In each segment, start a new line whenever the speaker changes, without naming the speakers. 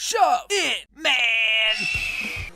Shove it, man!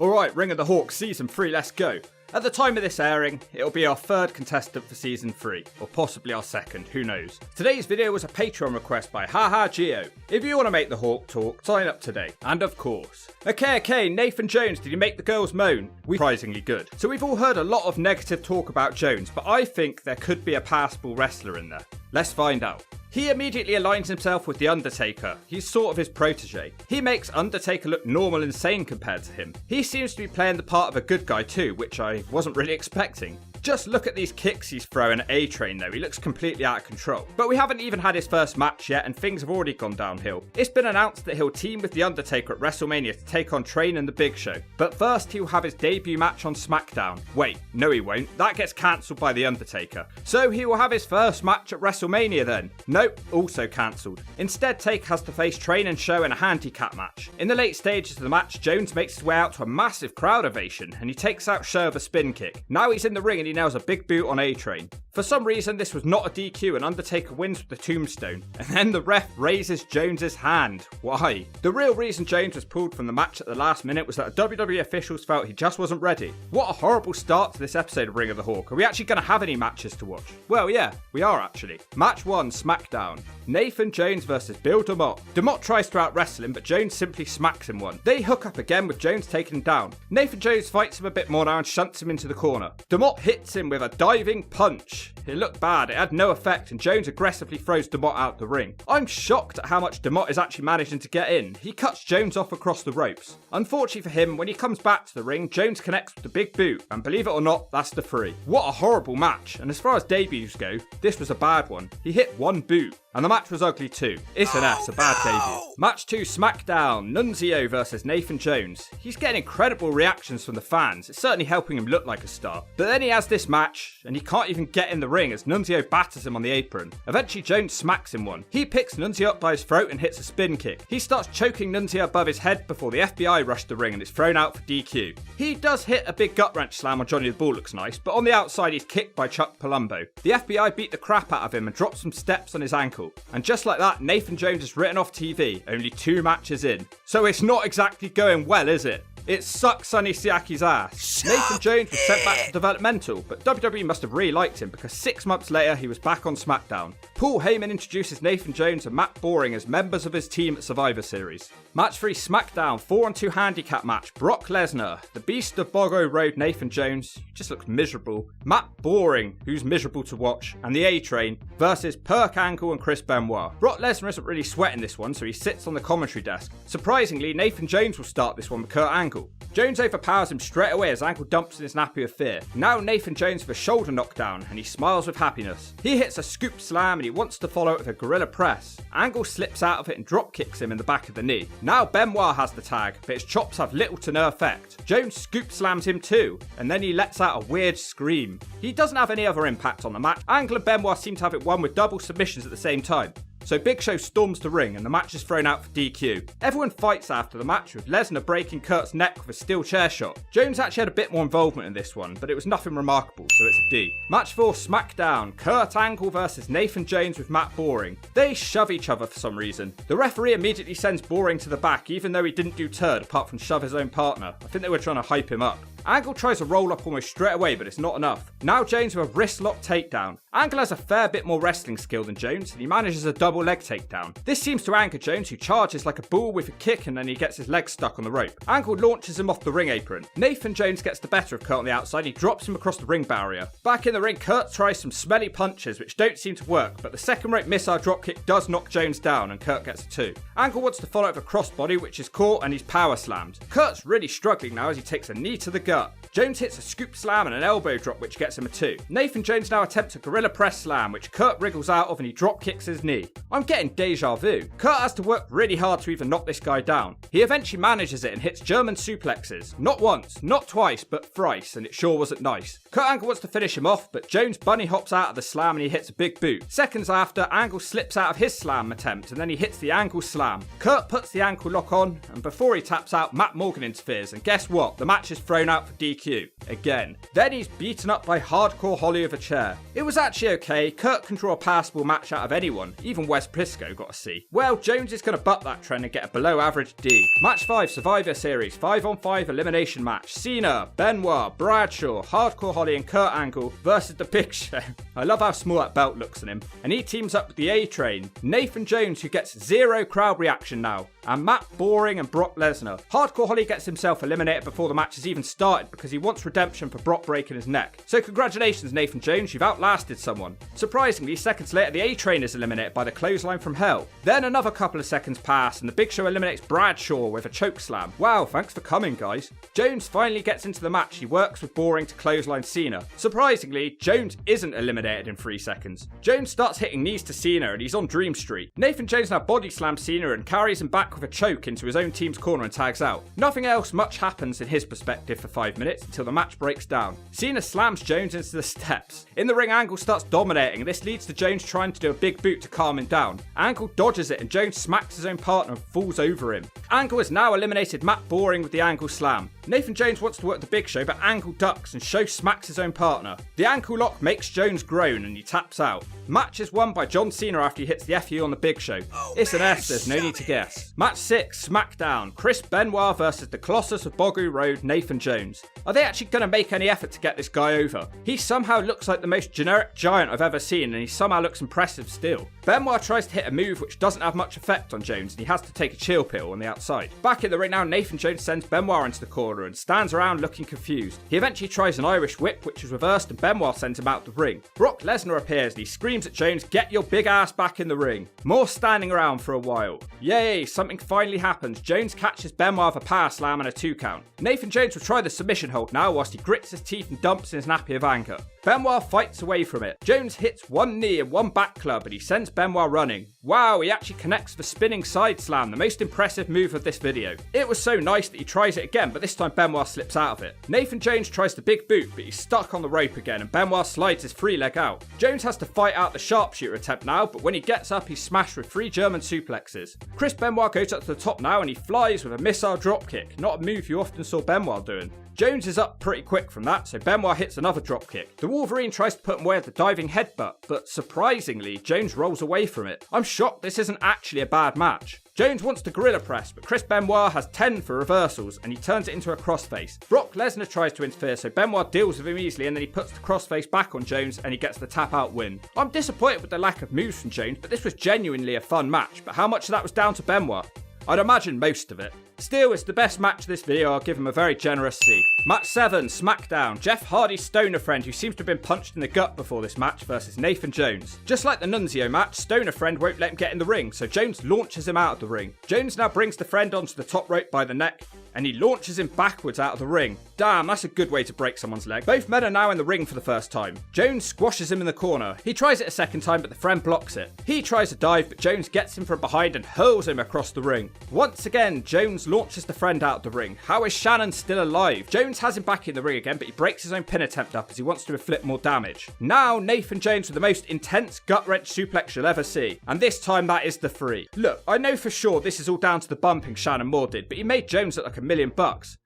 Alright, Ring of the Hawk Season 3, let's go. At the time of this airing, it'll be our third contestant for Season 3, or possibly our second, who knows. Today's video was a Patreon request by Haha Geo. If you want to make the Hawk talk, sign up today. And of course, okay, Nathan Jones, did he make the girls moan? Surprisingly good. So we've all heard a lot of negative talk about Jones, but I think there could be a passable wrestler in there. Let's find out. He immediately aligns himself with The Undertaker. He's sort of his protege. He makes Undertaker look normal and sane compared to him. He seems to be playing the part of a good guy too, which I wasn't really expecting. Just look at these kicks he's throwing at A-Train though, he looks completely out of control. But we haven't even had his first match yet and things have already gone downhill. It's been announced that he'll team with The Undertaker at WrestleMania to take on Train and The Big Show. But first he'll have his debut match on SmackDown. Wait, no he won't, that gets cancelled by The Undertaker. So he will have his first match at WrestleMania then. Nope, also cancelled. Instead Taker has to face Train and Show in a handicap match. In the late stages of the match, Jones makes his way out to a massive crowd ovation and he takes out Show with a spin kick. Now he's in the ring and he nails a big boot on A-Train. For some reason this was not a DQ and Undertaker wins with the tombstone. And then the ref raises Jones's hand. Why? The real reason Jones was pulled from the match at the last minute was that WWE officials felt he just wasn't ready. What a horrible start to this episode of Ring of the Hawk. Are we actually going to have any matches to watch? Well yeah, we are actually. Match 1, SmackDown. Nathan Jones versus Bill DeMott. DeMott tries to out-wrestle him, but Jones simply smacks him one. They hook up again with Jones taking him down. Nathan Jones fights him a bit more now and shunts him into the corner. DeMott hits him with a diving punch. It looked bad, it had no effect, and Jones aggressively throws DeMott out the ring. I'm shocked at how much DeMott is actually managing to get in. He cuts Jones off across the ropes. Unfortunately for him, when he comes back to the ring, Jones connects with the big boot, and believe it or not, that's the 3. What a horrible match, and as far as debuts go, this was a bad one. He hit one boot. And the match was ugly too. It's an S, a bad debut. Match 2, SmackDown. Nunzio versus Nathan Jones. He's getting incredible reactions from the fans. It's certainly helping him look like a star. But then he has this match, and he can't even get in the ring as Nunzio batters him on the apron. Eventually Jones smacks him one. He picks Nunzio up by his throat and hits a spin kick. He starts choking Nunzio above his head before the FBI rush the ring and it's thrown out for DQ. He does hit a big gut wrench slam on Johnny the Bull, looks nice, but on the outside he's kicked by Chuck Palumbo. The FBI beat the crap out of him and drop some steps on his ankle. And just like that, Nathan Jones is written off TV, only 2 matches in. So it's not exactly going well, is it? It sucks Sonny Siaki's ass. Nathan Jones was sent back to developmental, but WWE must have really liked him because 6 months later he was back on SmackDown. Paul Heyman introduces Nathan Jones and Matt Boring as members of his team at Survivor Series. Match 3, SmackDown, 4-on-2 handicap match. Brock Lesnar, the Beast of Bogo Road Nathan Jones, just looks miserable. Matt Boring, who's miserable to watch, and the A-Train versus Perk Angle and Chris Benoit. Brock Lesnar isn't really sweating this one, so he sits on the commentary desk. Surprisingly, Nathan Jones will start this one with Kurt Angle. Jones overpowers him straight away as Angle dumps in his nappy of fear. Now Nathan Jones with a shoulder knockdown and he smiles with happiness. He hits a scoop slam and he wants to follow it with a gorilla press. Angle slips out of it and drop kicks him in the back of the knee. Now Benoit has the tag, but his chops have little to no effect. Jones scoop slams him too, and then he lets out a weird scream. He doesn't have any other impact on the match. Angle and Benoit seem to have it won with double submissions at the same time. So Big Show storms the ring and the match is thrown out for DQ. Everyone fights after the match with Lesnar breaking Kurt's neck with a steel chair shot. Jones actually had a bit more involvement in this one, but it was nothing remarkable, so it's a D. Match 4, SmackDown. Kurt Angle versus Nathan Jones with Matt Boring. They shove each other for some reason. The referee immediately sends Boring to the back even though he didn't do turd apart from shove his own partner. I think they were trying to hype him up. Angle tries a roll up almost straight away, but it's not enough. Now Jones with a wrist lock takedown. Angle has a fair bit more wrestling skill than Jones, and he manages a double leg takedown. This seems to anger Jones, who charges like a bull with a kick and then he gets his leg stuck on the rope. Angle launches him off the ring apron. Nathan Jones gets the better of Kurt on the outside, he drops him across the ring barrier. Back in the ring, Kurt tries some smelly punches which don't seem to work, but the second rope missile dropkick does knock Jones down and Kurt gets a 2. Angle wants to follow it with a crossbody which is caught and he's power slammed. Kurt's really struggling now as he takes a knee to the gut. Jones hits a scoop slam and an elbow drop which gets him a 2. Nathan Jones now attempts a gorilla press slam which Kurt wriggles out of and he drop kicks his knee. I'm getting deja vu. Kurt has to work really hard to even knock this guy down. He eventually manages it and hits German suplexes. Not once, not twice, but thrice, and it sure wasn't nice. Kurt Angle wants to finish him off, but Jones bunny hops out of the slam and he hits a big boot. Seconds after, Angle slips out of his slam attempt and then he hits the ankle slam. Kurt puts the ankle lock on, and before he taps out, Matt Morgan interferes, and guess what? The match is thrown out for DQ. Again. Then he's beaten up by Hardcore Holly with a chair. It was actually okay. Kurt can draw a passable match out of anyone, even where's Briscoe got a C? Well, Jones is going to butt that trend and get a below average D. Match 5 Survivor Series 5-on-5 elimination match. Cena, Benoit, Bradshaw, Hardcore Holly and Kurt Angle versus The Big Show. I love how small that belt looks on him. And he teams up with the A-Train, Nathan Jones, who gets 0 crowd reaction now, and Matt Boring and Brock Lesnar. Hardcore Holly gets himself eliminated before the match has even started because he wants redemption for Brock breaking his neck. So congratulations, Nathan Jones, you've outlasted someone. Surprisingly, seconds later, the A-Train is eliminated by the clothesline from hell. Then another couple of seconds pass and the Big Show eliminates Bradshaw with a chokeslam. Wow, thanks for coming, guys. Jones finally gets into the match. He works with Boring to clothesline Cena. Surprisingly, Jones isn't eliminated in 3 seconds. Jones starts hitting knees to Cena and he's on Dream Street. Nathan Jones now body slams Cena and carries him back with a choke into his own team's corner and tags out. Nothing else much happens in his perspective for 5 minutes until the match breaks down. Cena slams Jones into the steps. In the ring, Angle starts dominating. This leads to Jones trying to do a big boot to calm him down. Angle dodges it and Jones smacks his own partner and falls over him. Angle has now eliminated Matt Boring with the Angle slam. Nathan Jones wants to work the Big Show, but Angle ducks and Show smacks his own partner. The ankle lock makes Jones groan and he taps out. Match is won by John Cena after he hits the FU on the Big Show. It's an S, there's no need to guess. Match 6, SmackDown. Chris Benoit versus the Colossus of Bogu Road, Nathan Jones. Are they actually going to make any effort to get this guy over? He somehow looks like the most generic giant I've ever seen and he somehow looks impressive still. Benoit tries to hit a move which doesn't have much effect on Jones and he has to take a chill pill on the outside. Back in the ring now, Nathan Jones sends Benoit into the corner and stands around looking confused. He eventually tries an Irish whip which is reversed and Benoit sends him out the ring. Brock Lesnar appears and he screams at Jones, "Get your big ass back in the ring." More standing around for a while. Yay, something finally happens. Jones catches Benoit with a power slam and a 2 count. Nathan Jones will try the submission hold now whilst he grits his teeth and dumps in his nappy of anger. Benoit fights away from it. Jones hits one knee and one back club and he sends Benoit running. Wow, he actually connects the spinning side slam, the most impressive move of this video. It was so nice that he tries it again, but this time Benoit slips out of it. Nathan Jones tries the big boot, but he's stuck on the rope again and Benoit slides his free leg out. Jones has to fight out the sharpshooter attempt now, but when he gets up, he's smashed with 3 German suplexes. Chris Benoit goes up to the top now and he flies with a missile dropkick, not a move you often saw Benoit doing. Jones is up pretty quick from that, so Benoit hits another dropkick. The Wolverine tries to put him away with the diving headbutt, but surprisingly, Jones rolls away from it. I'm shocked this isn't actually a bad match. Jones wants to gorilla press, but Chris Benoit has 10 for reversals and he turns it into a crossface. Brock Lesnar tries to interfere, so Benoit deals with him easily and then he puts the crossface back on Jones and he gets the tap out win. I'm disappointed with the lack of moves from Jones, but this was genuinely a fun match, but how much of that was down to Benoit? I'd imagine most of it. Still, it's the best match of this video. I'll give him a very generous C. Match 7, SmackDown. Jeff Hardy's stoner friend, who seems to have been punched in the gut before this match, versus Nathan Jones. Just like the Nunzio match, stoner friend won't let him get in the ring, so Jones launches him out of the ring. Jones now brings the friend onto the top rope by the neck, and he launches him backwards out of the ring. Damn, that's a good way to break someone's leg. Both men are now in the ring for the first time. Jones squashes him in the corner. He tries it a second time, but the friend blocks it. He tries a dive, but Jones gets him from behind and hurls him across the ring. Once again, Jones launches the friend out of the ring. How is Shannon still alive? Jones has him back in the ring again, but he breaks his own pin attempt up as he wants to inflict more damage. Now, Nathan Jones with the most intense gut-wrench suplex you'll ever see. And this time, that is the 3. Look, I know for sure this is all down to the bumping Shannon Moore did, but he made Jones look like $1 million.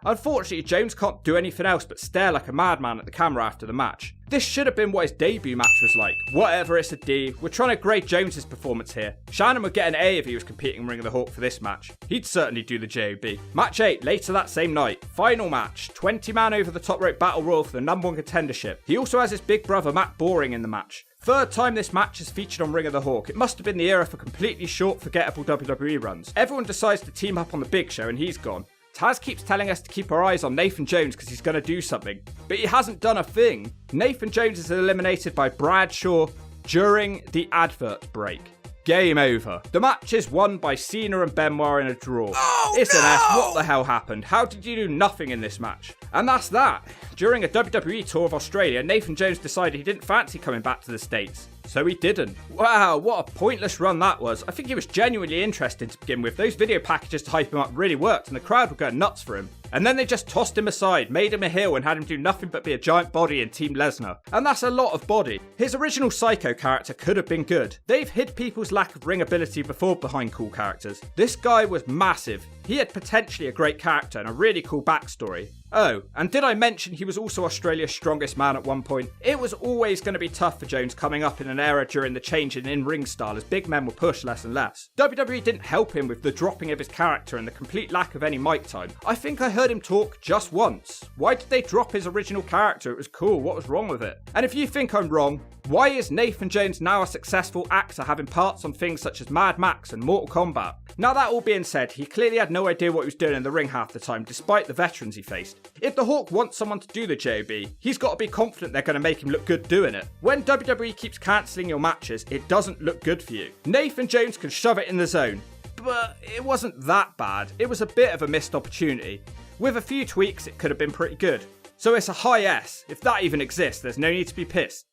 Unfortunately, Jones can't do anything else but stare like a madman at the camera after the match. This should have been what his debut match was like. Whatever, it's a D. We're trying to grade Jones's performance here. Shannon would get an A if he was competing in Ring of the Hawk for this match. He'd certainly do the JOB. Match 8, later that same night. Final match, 20-man over the top rope battle royal for the #1 contendership. He also has his big brother Matt Boring in the match. Third time this match is featured on Ring of the Hawk. It must have been the era for completely short, forgettable WWE runs. Everyone decides to team up on the Big Show and he's gone. Taz keeps telling us to keep our eyes on Nathan Jones because he's going to do something, but he hasn't done a thing. Nathan Jones is eliminated by Bradshaw during the advert break. Game over. The match is won by Cena and Benoit in a draw. It's an S. What the hell happened? How did you do nothing in this match? And that's that. During a WWE tour of Australia, Nathan Jones decided he didn't fancy coming back to the States. So he didn't. Wow, what a pointless run that was. I think he was genuinely interesting to begin with. Those video packages to hype him up really worked and the crowd were going nuts for him. And then they just tossed him aside, made him a heel and had him do nothing but be a giant body in Team Lesnar. And that's a lot of body. His original Psycho character could have been good. They've hid people's lack of ring ability before behind cool characters. This guy was massive. He had potentially a great character and a really cool backstory. Oh, and did I mention he was also Australia's strongest man at one point? It was always going to be tough for Jones coming up in an era during the change in in-ring style as big men were pushed less and less. WWE didn't help him with the dropping of his character and the complete lack of any mic time. I think I heard him talk just once. Why did they drop his original character? It was cool, what was wrong with it? And if you think I'm wrong, why is Nathan Jones now a successful actor having parts on things such as Mad Max and Mortal Kombat? Now that all being said, he clearly had no idea what he was doing in the ring half the time despite the veterans he faced. If the Hawk wants someone to do the JOB, he's got to be confident they're going to make him look good doing it. When WWE keeps cancelling your matches, it doesn't look good for you. Nathan Jones can shove it in the zone, but it wasn't that bad. It was a bit of a missed opportunity. With a few tweaks, it could have been pretty good. So it's a high S. If that even exists, there's no need to be pissed.